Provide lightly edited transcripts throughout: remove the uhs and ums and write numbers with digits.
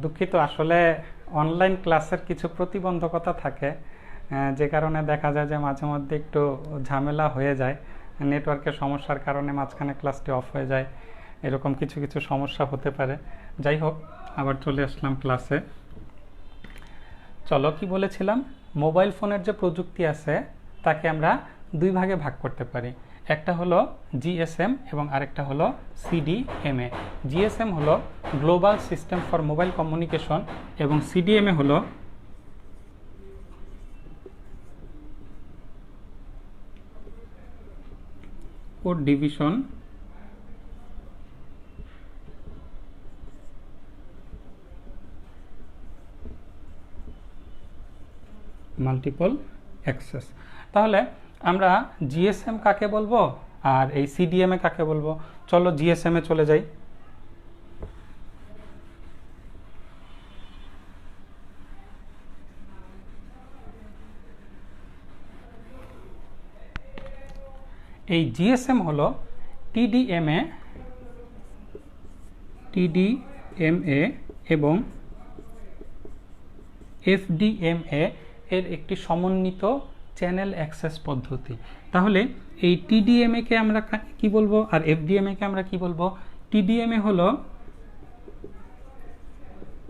দুঃখিত, আসলে অনলাইন ক্লাসের কিছু প্রতিবন্ধকতা থাকে, যে কারণে দেখা যায় যে মাঝে মধ্যে একটু ঝামেলা হয়ে যায়। নেটওয়ার্কের সমস্যার কারণে মাঝখানে ক্লাসটি অফ হয়ে যায়, এরকম কিছু কিছু সমস্যা হতে পারে। যাই হোক, আবার চলে আসলাম ক্লাসে। চলো, কি বলেছিলাম, মোবাইল ফোনের যে প্রযুক্তি আছে তাকে আমরা দুই ভাগে ভাগ করতে পারি। একটা হলো জিএসএম এবং আরেকটা হলো সিডিএমএ। জিএসএম হলো global system for mobile communication এবং সিডিএমএ হলো কোড ডিভিশন মাল্টিপল অ্যাক্সেস। তাহলে আমরা জিএসএম কাকে বলবো আর এই সিডিএমএ কাকে বলবো? চলো জিএসএমে চলে যাই। এই জিএসএম হলো টিডিএমএ এবং এফডিএমএ এর একটি সমন্বিত চ্যানেল অ্যাক্সেস পদ্ধতি। তাহলে এই টিডিএমএ কে আমরা কি বলবো আর এফডিএমএ কে আমরা কি বলবো? টিডিএমএ হলো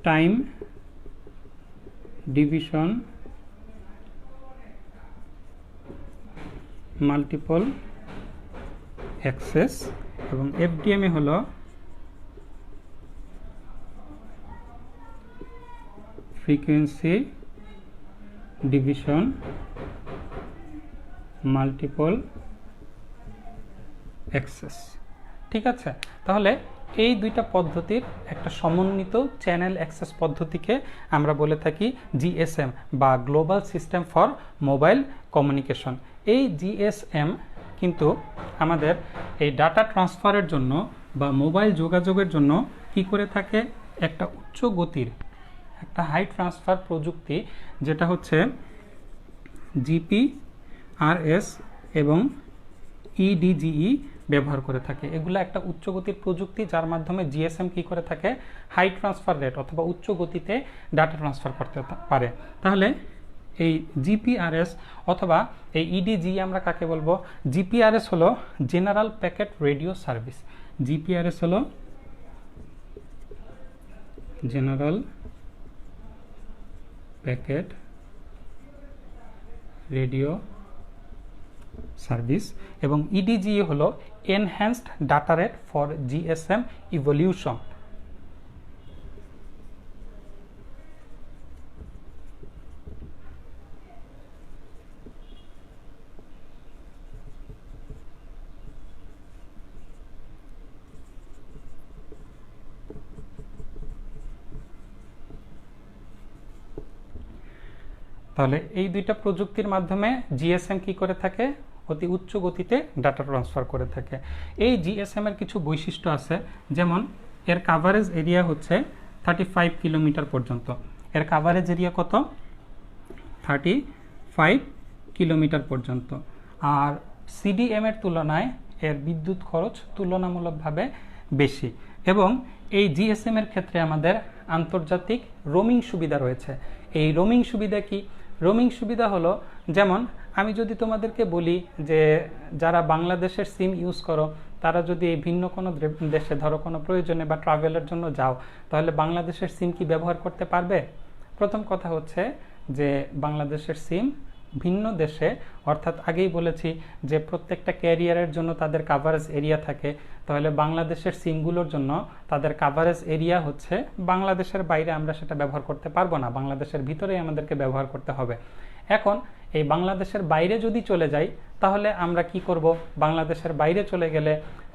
টাইম ডিভিশন মাল্টিপল অ্যাক্সেস এবং এফডিএমএ হলো ফ্রিকোয়েন্সি ডিভিশন মাল্টিপল অ্যাক্সেস। ঠিক আছে, তাহলে এই দুইটা পদ্ধতির একটা সমন্বিত চ্যানেল অ্যাক্সেস পদ্ধতিকে আমরা বলে থাকি জিএসএম বা global system for mobile communication. এই জিএসএম কিন্তু আমাদের এই ডাটা ট্রান্সফারের জন্য বা মোবাইল যোগাযোগের জন্য কি করে থাকে, একটা উচ্চ গতির একটা হাই ট্রান্সফার প্রযুক্তি, যেটা হচ্ছে জিপিআরএস এবং ইডিজিই ব্যবহার করে থাকে। এগুলো একটা উচ্চ গতির প্রযুক্তি যার মাধ্যমে জিএসএম কি করে থাকে, হাই ট্রান্সফার রেট অথবা উচ্চ গতিতে ডাটা ট্রান্সফার করতে পারে। তাহলে এই জিপিআরএস অথবা এই ইডিজিই আমরা কাকে বলবো? জিপিআরএস হলো general packet radio service. GPRS হলো জেনারেল প্যাকেট রেডিও সার্ভিস এবং ইডিজিই হলো enhanced data rate for GSM evolution. তাহলে এই দুইটা প্রযুক্তির মাধ্যমে জিএসএম কি করে থাকে, অতি উচ্চ গতিতে ডাটা ট্রান্সফার করে থাকে। এই জিএসএম এর কিছু বৈশিষ্ট্য আছে, যেমন এর কাভারেজ এরিয়া হচ্ছে 35 কিলোমিটার পর্যন্ত। এর কাভারেজ এরিয়া কত? 35 কিলোমিটার পর্যন্ত। আর সিডিএম এর তুলনায় এর বিদ্যুৎ খরচ তুলনামূলকভাবে বেশি। এবং এই জিএসএম এর ক্ষেত্রে আমাদের আন্তর্জাতিক রোমিং সুবিধা রয়েছে। এই রোমিং সুবিধা কি? রোমিং সুবিধা হলো, যেমন আমি যদি তোমাদেরকে বলি যে যারা বাংলাদেশের সিম ইউজ করো, তারা যদি এই ভিন্ন কোনো দেশে ধরো কোনো প্রয়োজনে বা ট্রাভেলের জন্য যাও, তাহলে বাংলাদেশের সিম কি ব্যবহার করতে পারবে? প্রথম কথা হচ্ছে যে বাংলাদেশের সিম ভিন্ন দেশে, অর্থাৎ আগেই বলেছি যে প্রত্যেকটা ক্যারিয়ারের জন্য তাদের কাভারেজ এরিয়া থাকে। তাহলে বাংলাদেশের সিমগুলোর জন্য তাদের কাভারেজ এরিয়া হচ্ছে বাংলাদেশের বাইরে আমরা সেটা ব্যবহার করতে পারবো না, বাংলাদেশের ভিতরেই আমাদেরকে ব্যবহার করতে হবে। এখন এই বাংলাদেশের বাইরে যদি চলে যাই, তাহলে আমরা কি করব? বাংলাদেশের বাইরে চলে গেলে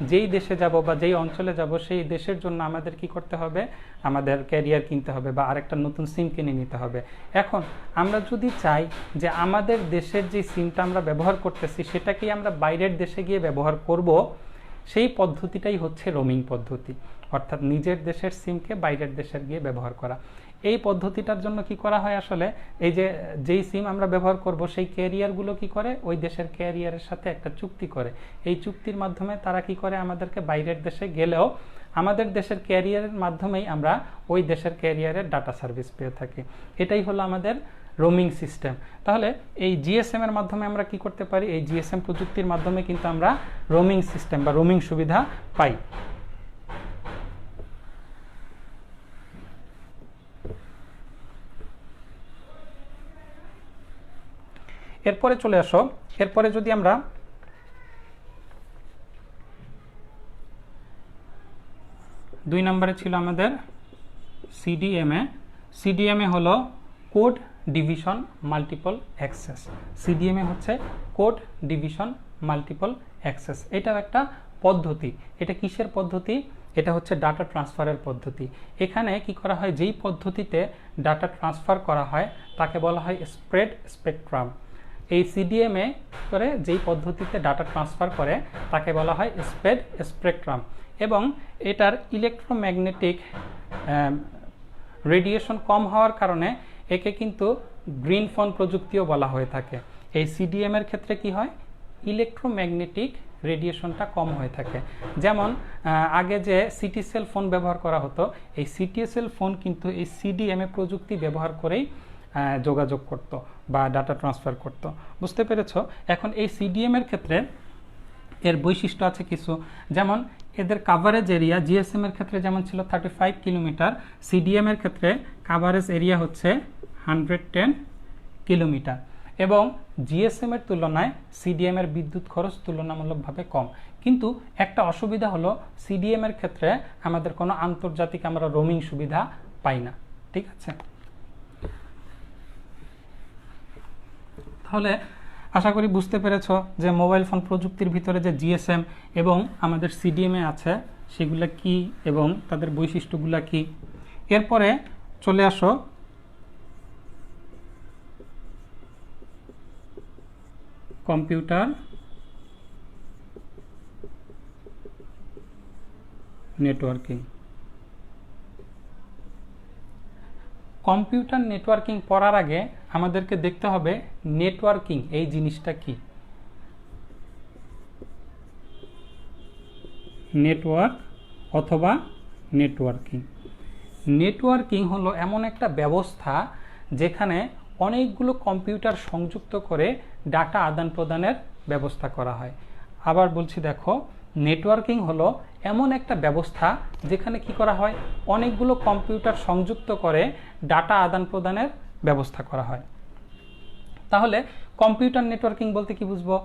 যেই দেশে যাব বা যেই অঞ্চলে যাব সেই দেশের জন্য আমাদের কি করতে হবে? আমাদের ক্যারিয়ার কিনতে হবে বা আরেকটা নতুন সিম কিনে নিতে হবে। এখন আমরা যদি চাই যে আমাদের দেশের যে সিমটা আমরা ব্যবহার করতেছি সেটাকেই আমরা বাইরের দেশে গিয়ে ব্যবহার করব, সেই পদ্ধতিটাই হচ্ছে রোমিং পদ্ধতি, অর্থাৎ নিজের দেশের সিমকে বাইরের দেশের গিয়ে ব্যবহার করা। এই পদ্ধতিটার জন্য কি করা হয়, আসলে এই যে যেই সিম আমরা ব্যবহার করব সেই ক্যারিয়ারগুলো কি করে, ওই দেশের ক্যারিয়ারের সাথে একটা চুক্তি করে। এই চুক্তির মাধ্যমে তারা কি করে, আমাদেরকে বাইরের দেশে গেলেও আমাদের দেশের ক্যারিয়ারের মাধ্যমেই আমরা ওই দেশের ক্যারিয়ারের ডাটা সার্ভিস পেয়ে থাকি। এটাই হলো আমাদের রোমিং সিস্টেম। তাহলে এই জিএসএম এর মাধ্যমে আমরা কি করতে পারি, এই জিএসএম প্রযুক্তির মাধ্যমে কিন্তু আমরা রোমিং সিস্টেম বা রোমিং সুবিধা পাই। এরপরে চলে আসো, এরপরে যদি আমরা দুই নম্বরে ছিল আমাদের সিডিএমএ। সিডিএমএ হলো code division multiple access. CDMA হচ্ছে কোড ডিভিশন মাল্টিপল অ্যাক্সেস। এটাও একটা পদ্ধতি। এটা কিসের পদ্ধতি? এটা হচ্ছে ডাটা ট্রান্সফারের পদ্ধতি। এখানে কি করা হয়, যেই পদ্ধতিতে ডাটা ট্রান্সফার করা হয় তাকে বলা হয় স্প্রেড স্পেকট্রাম। এই সিডিএমএ করে যেই পদ্ধতিতে ডাটা ট্রান্সফার করে তাকে বলা হয় স্প্রেড স্পেকট্রাম, এবং এটার ইলেকট্রোম্যাগনেটিক রেডিয়েশন কম হওয়ার কারণে একে কিন্তু গ্রিন ফোন প্রযুক্তিও বলা হয়ে থাকে। এই সিডিএম এর ক্ষেত্রে কি হয়, ইলেকট্রোম্যাগনেটিক রেডিয়েশনটা কম হয়ে থাকে। যেমন আগে যে সিটিসেল ফোন ব্যবহার করা হতো, এই সিটিসেল ফোন কিন্তু এই সিডিএমএ প্রযুক্তি ব্যবহার করেই যোগাযোগ করত বা ডাটা ট্রান্সফার করত। বুঝতে পেরেছ? এখন এই সিডিএম এর ক্ষেত্রে এর বৈশিষ্ট্য আছে কিছু, যেমন এদের কাভারেজ এরিয়া জিএসএম এর ক্ষেত্রে যেমন ছিল 35 কিলোমিটার, সিডিএম এর ক্ষেত্রে কাভারেজ এরিয়া হচ্ছে 110 কিলোমিটার, এবং জিএসএম এর তুলনায় সিডিএম এর বিদ্যুৎ খরচ তুলনামূলকভাবে কম। কিন্তু একটা অসুবিধা হলো, সিডিএম এর ক্ষেত্রে আমাদের কোনো আন্তর্জাতিক আমরা রোমিং সুবিধা পাই না। ঠিক আছে? তাহলে আশা করি বুঝতে পেরেছ যে মোবাইল ফোন প্রযুক্তির ভিতরে যে জিএসএম এবং আমাদের সিডিএমএ আছে সেগুলো কি এবং তাদের বৈশিষ্ট্যগুলো কি। এরপরে চলে আসো কম্পিউটার নেটওয়ার্কিং। কম্পিউটার নেটওয়ার্কিং পড়ার আগে আমাদেরকে দেখতে হবে নেটওয়ার্কিং এই জিনিসটা কি। নেটওয়ার্ক অথবা নেটওয়ার্কিং। নেটওয়ার্কিং হলো এমন একটা ব্যবস্থা যেখানে অনেকগুলো কম্পিউটার সংযুক্ত করে ডাটা আদান প্রদানের ব্যবস্থা করা হয়। আবার বলছি, দেখো, নেটওয়ার্কিং হলো এমন একটা ব্যবস্থা যেখানে কি করা হয়, অনেকগুলো কম্পিউটার সংযুক্ত করে ডাটা আদান প্রদানের ব্যবস্থা করা হয়। তাহলে কম্পিউটার নেটওয়ার্কিং বলতে কি বুঝবো?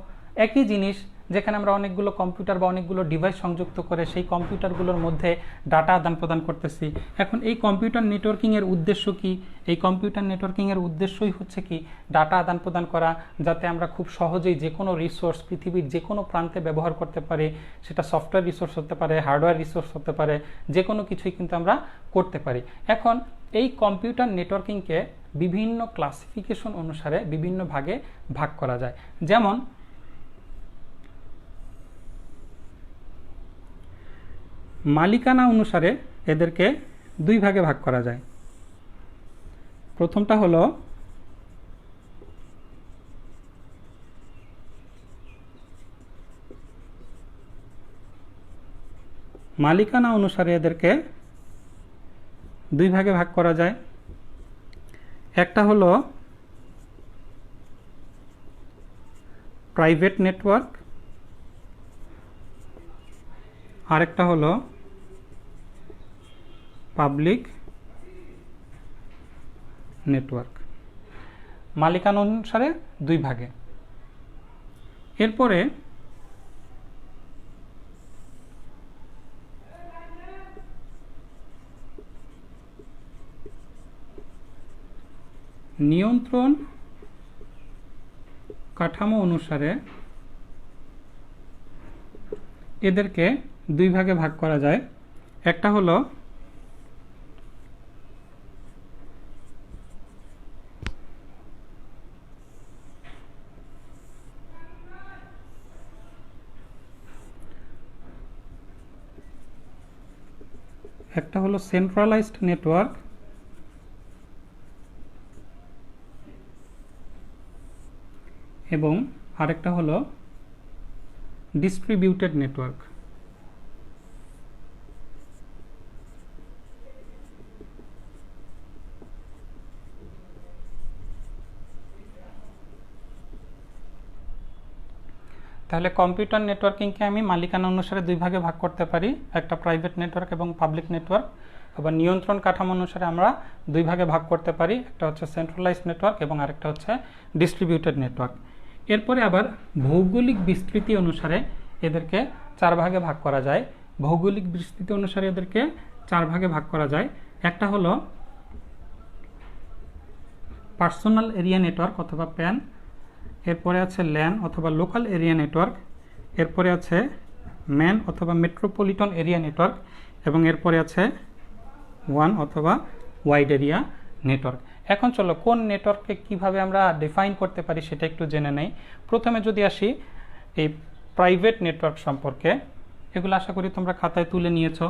একই জিনিস, যেখানে আমরা অনেকগুলো কম্পিউটার বা অনেকগুলো ডিভাইস সংযুক্ত করে সেই কম্পিউটারগুলোর মধ্যে ডাটা আদান প্রদান করতেছি। এখন এই কম্পিউটার নেটওয়ার্কিং এর উদ্দেশ্য কি? এই কম্পিউটার নেটওয়ার্কিং এর উদ্দেশ্যই হচ্ছে কি, ডাটা আদান প্রদান করা, যাতে আমরা খুব সহজেই যে কোনো রিসোর্স পৃথিবীর যে কোনো প্রান্তে ব্যবহার করতে পারি। সেটা সফটওয়্যার রিসোর্স হতে পারে, হার্ডওয়্যার রিসোর্স হতে পারে, যে কোনো কিছুই কিন্তু আমরা করতে পারি। এখন এই কম্পিউটার নেটওয়ার্কিংকে বিভিন্ন ক্লাসিফিকেশন অনুসারে বিভিন্ন ভাগে ভাগ করা যায়। যেমন মালিকানা অনুসারে এদেরকে দুই ভাগে ভাগ করা যায়। প্রথমটা হলো মালিকানা অনুসারে এদেরকে দুই ভাগে ভাগ করা যায়। একটা হলো প্রাইভেট নেটওয়ার্ক, আরেকটা হলো পাবলিক নেটওয়ার্ক। মালিকানা অনুসারে দুই ভাগে। এরপরে নিয়ন্ত্রণ কাঠামো অনুসারে এদেরকে দুই ভাগে ভাগ করা যায়। একটা হলো একটা হলো সেন্ট্রালাইজড নেটওয়ার্ক এবং আরেকটা হলো ডিস্ট্রিবিউটেড নেটওয়ার্ক। তাহলে কম্পিউটার নেটওয়ার্কিংকে আমি মালিকানা অনুসারে দুই ভাগে ভাগ করতে পারি, একটা প্রাইভেট নেটওয়ার্ক এবং পাবলিক নেটওয়ার্ক। আবার নিয়ন্ত্রণ কাঠামো অনুসারে আমরা দুই ভাগে ভাগ করতে পারি, একটা হচ্ছে সেন্ট্রালাইজড নেটওয়ার্ক এবং আরেকটা হচ্ছে ডিস্ট্রিবিউটেড নেটওয়ার্ক। এরপরে আবার ভৌগোলিক বিস্তৃতি অনুসারে এদেরকে চার ভাগে ভাগ করা যায়। ভৌগোলিক বিস্তৃতি অনুসারে এদেরকে চার ভাগে ভাগ করা যায়। একটা হলো পার্সোনাল এরিয়া নেটওয়ার্ক অথবা প্যান, এরপরে আছে ল্যান অথবা লোকাল এরিয়া নেটওয়ার্ক, এরপরে আছে ম্যান অথবা মেট্রোপলিটন এরিয়া নেটওয়ার্ক এবং এরপরে আছে ওয়ান অথবা ওয়াইড এরিয়া নেটওয়ার্ক। এখন চলো কোন নেটওয়ার্ককে কিভাবে আমরা ডিফাইন করতে পারি সেটা একটু জেনে নেই। প্রথমে যদি আসি এই প্রাইভেট নেটওয়ার্ক সম্পর্কে, এগুলো আশা করি তোমরা খাতায় তুলে নিয়েছো।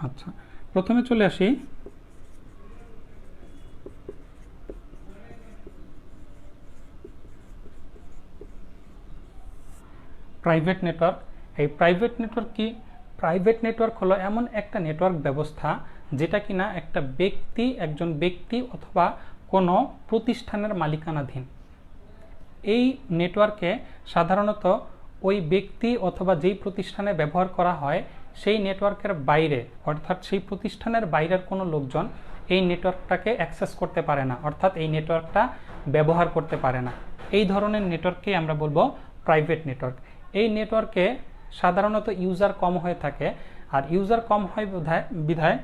আচ্ছা, প্রথমে চলে আসি প্রাইভেট নেটওয়ার্ক। এই প্রাইভেট নেটওয়ার্ক কি? প্রাইভেট নেটওয়ার্ক হলো এমন একটা নেটওয়ার্ক ব্যবস্থা যেটা কিনা একটা ব্যক্তি, একজন ব্যক্তি অথবা কোনো প্রতিষ্ঠানের মালিকানাধীন। এই নেটওয়ার্কে সাধারণত ওই ব্যক্তি অথবা যেই প্রতিষ্ঠানে ব্যবহার করা হয় সেই নেটওয়ার্কের বাইরে, অর্থাৎ সেই প্রতিষ্ঠানের বাইরের কোনো লোকজন এই নেটওয়ার্কটাকে অ্যাক্সেস করতে পারে না, অর্থাৎ এই নেটওয়ার্কটা ব্যবহার করতে পারে না। এই ধরনের নেটওয়ার্ককেই আমরা বলবো প্রাইভেট নেটওয়ার্ক। এই নেটওয়ার্কে সাধারণত ইউজার কম হয়ে থাকে, আর ইউজার কম হয় বিধায়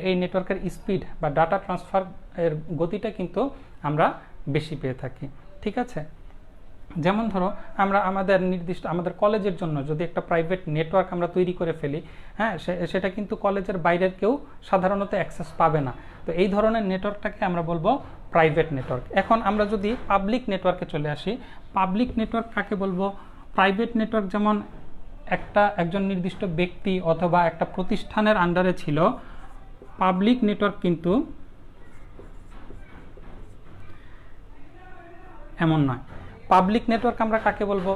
এই নেটওয়ার্কের স্পিড বা ডাটা ট্রান্সফার এর গতিটা কিন্তু আমরা বেশি পেয়ে থাকি। ঠিক আছে, যেমন ধরো আমরা আমাদের কলেজের জন্য যদি একটা প্রাইভেট নেটওয়ার্ক আমরা তৈরি করে ফেলি, হ্যাঁ, সেটা কিন্তু কলেজের বাইরের কেউ সাধারণত অ্যাক্সেস পাবে না। তো এই ধরনের নেটওয়ার্কটাকে আমরা বলবো প্রাইভেট নেটওয়ার্ক। এখন আমরা যদি পাবলিক নেটওয়ার্কে চলে আসি, পাবলিক নেটওয়ার্ক কাকে বলবো? প্রাইভেট নেটওয়ার্ক যেমন একজন নির্দিষ্ট ব্যক্তি অথবা একটা প্রতিষ্ঠানের আন্ডারে ছিল, পাবলিক নেটওয়ার্ক কিন্তু এমন নয়। পাবলিক নেটওয়ার্ক আমরা কাকে বলবো?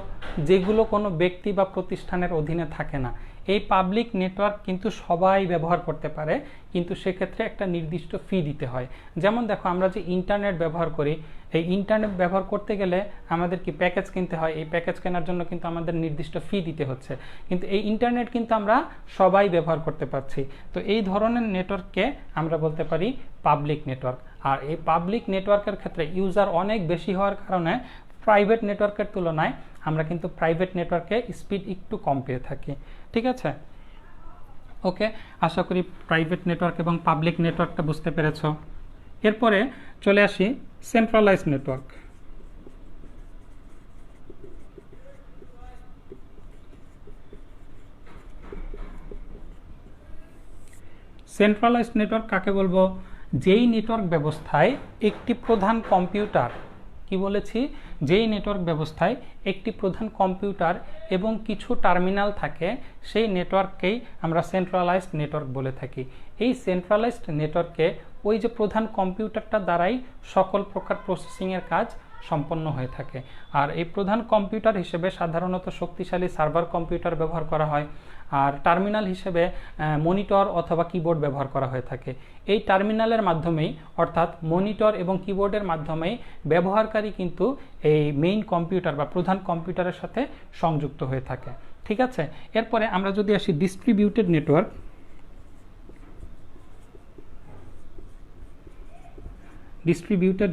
যেগুলো কোনো ব্যক্তি বা প্রতিষ্ঠানের অধীনে থাকে না। এই পাবলিক নেটওয়ার্ক কিন্তু সবাই ব্যবহার করতে পারে, কিন্তু সেক্ষেত্রে একটা নির্দিষ্ট ফি দিতে হয়। যেমন দেখো, আমরা যে ইন্টারনেট ব্যবহার করি, এই ইন্টারনেট ব্যবহার করতে গেলে আমাদের কি প্যাকেজ কিনতে হয়, এই প্যাকেজ কেনার জন্য কিন্তু আমাদের নির্দিষ্ট ফি দিতে হচ্ছে, কিন্তু এই ইন্টারনেট কিন্তু আমরা সবাই ব্যবহার করতে পারছি। তো এই ধরনের নেটওয়ার্ককে আমরা বলতে পারি পাবলিক নেটওয়ার্ক। আর এই পাবলিক নেটওয়ার্কের ক্ষেত্রে ইউজার অনেক বেশি হওয়ার কারণে প্রাইভেট নেটওয়ার্কের তুলনায় আমরা কিন্তু প্রাইভেট নেটওয়ার্কে স্পিড একটু কম পেয়ে থাকি। ঠিক আছে, ওকে, আশা করি প্রাইভেট নেটওয়ার্ক এবং পাবলিক নেটওয়ার্কটা বুঝতে পেরেছো। এরপরে চলে আসি সেন্ট্রালাইজড নেটওয়ার্ক। সেন্ট্রালাইজড নেটওয়ার্ক কাকে বলবো? যেই নেটওয়ার্ক ব্যবস্থায় একটি প্রধান কম্পিউটার, কি বলেছি, যেই নেটওয়ার্ক ব্যবস্থায় একটি প্রধান কম্পিউটার এবং কিছু টার্মিনাল থাকে, সেই নেটওয়ার্ককেই আমরা সেন্ট্রালাইজড নেটওয়ার্ক বলে থাকি। এই সেন্ট্রালাইজড নেটওয়ার্কে ওই যে প্রধান কম্পিউটারটা দ্বারাই সকল প্রকার প্রসেসিংয়ের কাজ সম্পন্ন হয়ে থাকে। আর এই প্রধান কম্পিউটার হিসেবে সাধারণত শক্তিশালী সার্ভার কম্পিউটার ব্যবহার করা হয়, আর টার্মিনাল হিসেবে মনিটর অথবা কিবোর্ড ব্যবহার করা হয়ে থাকে। এই টার্মিনালের মাধ্যমেই, অর্থাৎ মনিটর এবং কিবোর্ডের মাধ্যমেই ব্যবহারকারী কিন্তু এই মেইন কম্পিউটার বা প্রধান কম্পিউটারের সাথে সংযুক্ত হয়ে থাকে। ঠিক আছে, এরপরে আমরা যদি আসি ডিস্ট্রিবিউটেড নেটওয়ার্ক। ডিস্ট্রিবিউটেড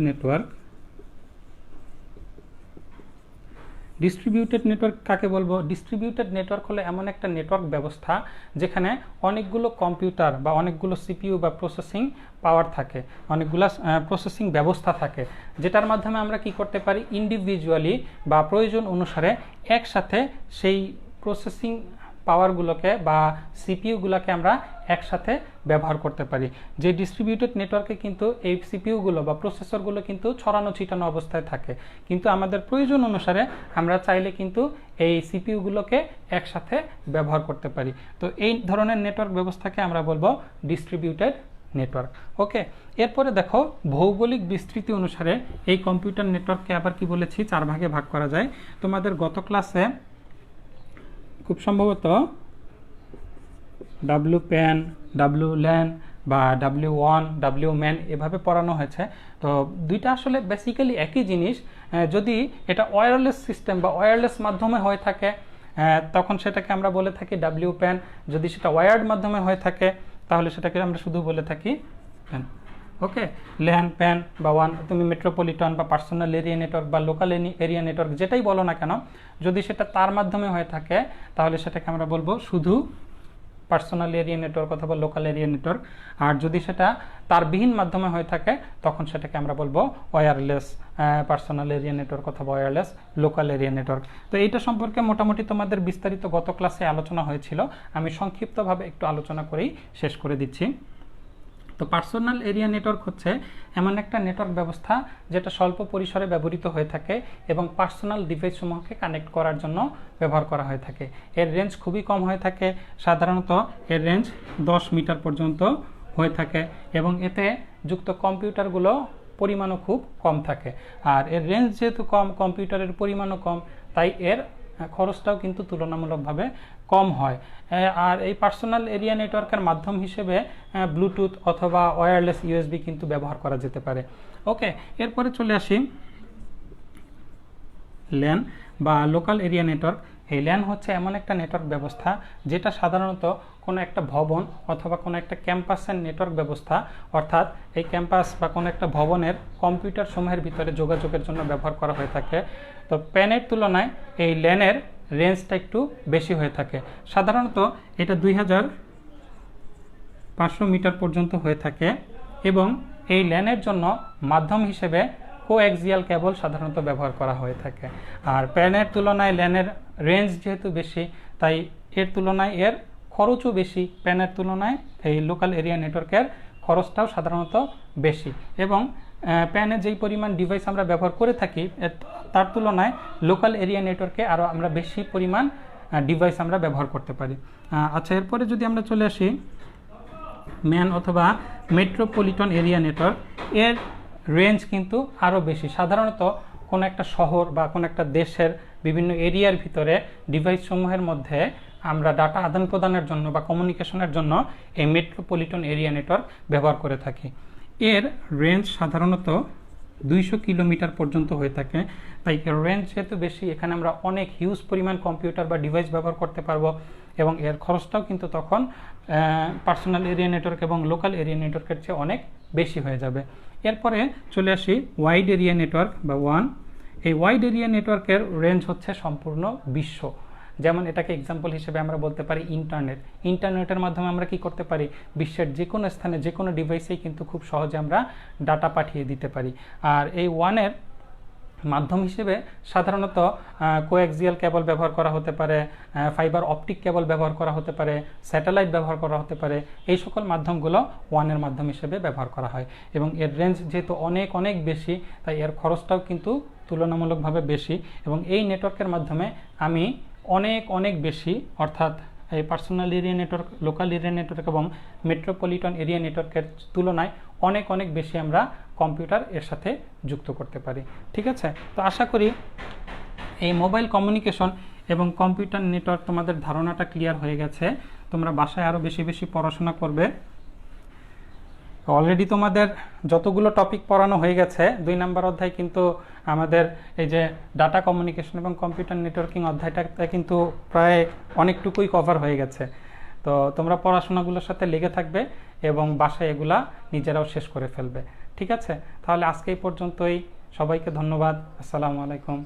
নেটওয়ার্ক কাকে বলবো? ডিস্ট্রিবিউটেড নেটওয়ার্ক হলো এমন একটা নেটওয়ার্ক ব্যবস্থা যেখানে অনেকগুলো কম্পিউটার বা অনেকগুলো সিপিইউ বা প্রসেসিং পাওয়ার থাকে, অনেকগুলো প্রসেসিং ব্যবস্থা থাকে, যেটার মাধ্যমে আমরা কি করতে পারি, ইন্ডিভিজুয়ালি বা প্রয়োজন অনুসারে একসাথে সেই প্রসেসিং পাওয়ারগুলোকে বা সিপিইউগুলোকে আমরা একসাথে ব্যবহার করতে পারি। যে ডিস্ট্রিবিউটেড নেটওয়ার্কে কিন্তু এই সিপিইউগুলো বা প্রসেসরগুলো কিন্তু ছড়ানো ছিটানো অবস্থায় থাকে, কিন্তু আমাদের প্রয়োজন অনুসারে আমরা চাইলে কিন্তু এই সিপিইউগুলোকে একসাথে ব্যবহার করতে পারি। তো এই ধরনের নেটওয়ার্ক ব্যবস্থাকে আমরা বলবো ডিস্ট্রিবিউটেড নেটওয়ার্ক। ওকে, এরপরে দেখো ভৌগোলিক বিস্তৃতি অনুসারে এই কম্পিউটার নেটওয়ার্ককে আবার কি বলেছি 4 ভাগে ভাগ করা যায়। তোমাদের গত ক্লাসে খুব সম্ভবত WPAN, WLAN বা W1, WMAN এভাবে পড়ানো হয়েছে। তো দুইটা আসলে বেসিক্যালি একই জিনিস। যদি এটা ওয়্যারলেস সিস্টেম বা ওয়্যারলেস মাধ্যমে হয়ে থাকে তখন সেটাকে আমরা বলে থাকি WPAN। যদি সেটা ওয়্যার্ড মাধ্যমে হয়ে থাকে তাহলে সেটাকে আমরা শুধু বলে থাকি PAN। ওকে, ল্যান, প্যান বা ওয়ান, তুমি মেট্রোপলিটন বা পার্সোনাল এরিয়া নেটওয়ার্ক বা লোকাল এরিয়া নেটওয়ার্ক যেটাই বলো না কেন, যদি সেটা তার মাধ্যমে হয়ে থাকে তাহলে সেটাকে আমরা বলবো শুধু পার্সোনাল এরিয়া নেটওয়ার্ক অথবা লোকাল এরিয়া নেটওয়ার্ক। আর যদি সেটা তারবিহীন মাধ্যমে হয়ে থাকে তখন সেটাকে আমরা বলবো ওয়্যারলেস পার্সোনাল এরিয়া নেটওয়ার্ক অথবা ওয়্যারলেস লোকাল এরিয়া নেটওয়ার্ক। তো এইটা সম্পর্কে মোটামুটি তোমাদের বিস্তারিত গত ক্লাসে আলোচনা হয়েছিল, আমি সংক্ষিপ্তভাবে একটু আলোচনা করেই শেষ করে দিচ্ছি। তো পার্সোনাল এরিয়া নেটওয়ার্ক হচ্ছে এমন একটা নেটওয়ার্ক ব্যবস্থা যেটা স্বল্প পরিসরে ব্যবহৃত হয়ে থাকে এবং পার্সোনাল ডিভাইসসমূহকে কানেক্ট করার জন্য ব্যবহার করা হয়ে থাকে। এর রেঞ্জ খুবই কম হয়ে থাকে, সাধারণত এর রেঞ্জ 10 মিটার পর্যন্ত হয়ে থাকে এবং এতে যুক্ত কম্পিউটারগুলো পরিমাণও খুব কম থাকে। আর এর রেঞ্জ যেহেতু কম, কম্পিউটারের পরিমাণও কম, তাই এর খরচটাও কিন্তু তুলনামূলকভাবে কম হয়। আর এই পার্সোনাল এরিয়া নেটওয়ার্কের মাধ্যম হিসেবে ব্লুটুথ অথবা ওয়্যারলেস USB কিন্তু ব্যবহার করা যেতে পারে। ওকে, এরপরে চলে আসি ল্যান বা লোকাল এরিয়া নেটওয়ার্ক। এই ল্যান হচ্ছে এমন একটা নেটওয়ার্ক ব্যবস্থা যেটা সাধারণত কোনো একটা ভবন অথবা কোনো একটা ক্যাম্পাসের নেটওয়ার্ক ব্যবস্থা, অর্থাৎ এই ক্যাম্পাস বা কোনো একটা ভবনের কম্পিউটার সমূহের ভিতরে যোগাযোগের জন্য ব্যবহার করা হয়ে থাকে। তো প্যানের তুলনায় এই ল্যানের রেঞ্জটা একটু বেশি হয়ে থাকে, সাধারণত এটা 2500 মিটার পর্যন্ত হয়ে থাকে এবং এই ল্যানের জন্য মাধ্যম হিসেবে কোঅ্যাক্সিয়াল কেবল সাধারণত ব্যবহার করা হয়ে থাকে। আর প্যানের তুলনায় ল্যানের রেঞ্জ যেহেতু বেশি, তাই এর তুলনায় এর খরচও বেশি। প্যানের তুলনায় এই লোকাল এরিয়া নেটওয়ার্কের খরচটাও সাধারণত বেশি এবং প্যানে যেই পরিমাণ ডিভাইস আমরা ব্যবহার করে থাকি তার তুলনায় লোকাল এরিয়া নেটওয়ার্কে আরও আমরা বেশি পরিমাণ ডিভাইস আমরা ব্যবহার করতে পারি। আচ্ছা, এরপরে যদি আমরা চলে আসি ম্যান অথবা মেট্রোপলিটন এরিয়া নেটওয়ার্ক, এর রেঞ্জ কিন্তু আরও বেশি। সাধারণত কোনো একটা শহর বা কোনো একটা দেশের বিভিন্ন এরিয়ার ভিতরে ডিভাইসসমূহের মধ্যে আমরা ডাটা আদান প্রদানের জন্য বা কমিউনিকেশনের জন্য এই মেট্রোপলিটন এরিয়া নেটওয়ার্ক ব্যবহার করে থাকি। এর রেঞ্জ সাধারণত 200 কিলোমিটার পর্যন্ত হয়ে থাকে, তাই এর রেঞ্জ যেহেতু বেশি, এখানে আমরা অনেক হিউজ পরিমাণ কম্পিউটার বা ডিভাইস ব্যবহার করতে পারবো এবং এর খরচটাও কিন্তু তখন পার্সোনাল এরিয়া নেটওয়ার্ক এবং লোকাল এরিয়া নেটওয়ার্কের চেয়ে অনেক বেশি হয়ে যাবে। এরপরে চলে আসি ওয়াইড এরিয়া নেটওয়ার্ক বা ওয়ান। এই ওয়াইড এরিয়া নেটওয়ার্কের রেঞ্জ হচ্ছে সম্পূর্ণ বিশ্ব। যেমন এটাকে এক্সাম্পল হিসেবে আমরা বলতে পারি ইন্টারনেটের মাধ্যমে আমরা কি করতে পারি, বিশ্বের যে কোনো স্থানে যে কোনো ডিভাইসেই কিন্তু খুব সহজে আমরা ডাটা পাঠিয়ে দিতে পারি। আর এই ওয়ানের মাধ্যম হিসেবে সাধারণত কোঅ্যাক্সিয়াল কেবল ব্যবহার করা হতে পারে, ফাইবার অপটিক কেবল ব্যবহার করা হতে পারে, স্যাটেলাইট ব্যবহার করা হতে পারে। এই সকল মাধ্যমগুলো ওয়ানের মাধ্যম হিসেবে ব্যবহার করা হয় এবং এর রেঞ্জ যেহেতু অনেক অনেক বেশি, তাই এর খরচটাও কিন্তু তুলনামূলকভাবে বেশি এবং এই নেটওয়ার্কের মাধ্যমে আমি অনেক অনেক বেশি, অর্থাৎ এই personal area network, local area network এবং মেট্রোপলিটন এরিয়া নেটওয়ার্কের তুলনায় অনেক অনেক বেশি আমরা কম্পিউটার এর সাথে যুক্ত করতে পারি। ঠিক আছে, তো আশা করি এই মোবাইল কমিউনিকেশন এবং কম্পিউটার নেটওয়ার্ক তোমাদের ধারণাটা ক্লিয়ার হয়ে গেছে। তোমরা বাসায় আরও বেশি বেশি পড়াশোনা করবে। অলরেডি তোমাদের যতগুলো টপিক পড়ানো হয়ে গেছে, 2 নম্বর অধ্যায় কিন্তু আমাদের এই যে ডাটা কমিউনিকেশন এবং কম্পিউটার নেটওয়ার্কিং অধ্যায়টাতে কিন্তু প্রায় অনেকটুকুই কভার হয়ে গেছে। তো তোমরা পড়াশোনাগুলোর সাথে লেগে থাকবে এবং বাসায় এগুলা নিজেরাও শেষ করে ফেলবে। ঠিক আছে, তাহলে আজকে এই পর্যন্তই। সবাইকে ধন্যবাদ। আসসালামু আলাইকুম।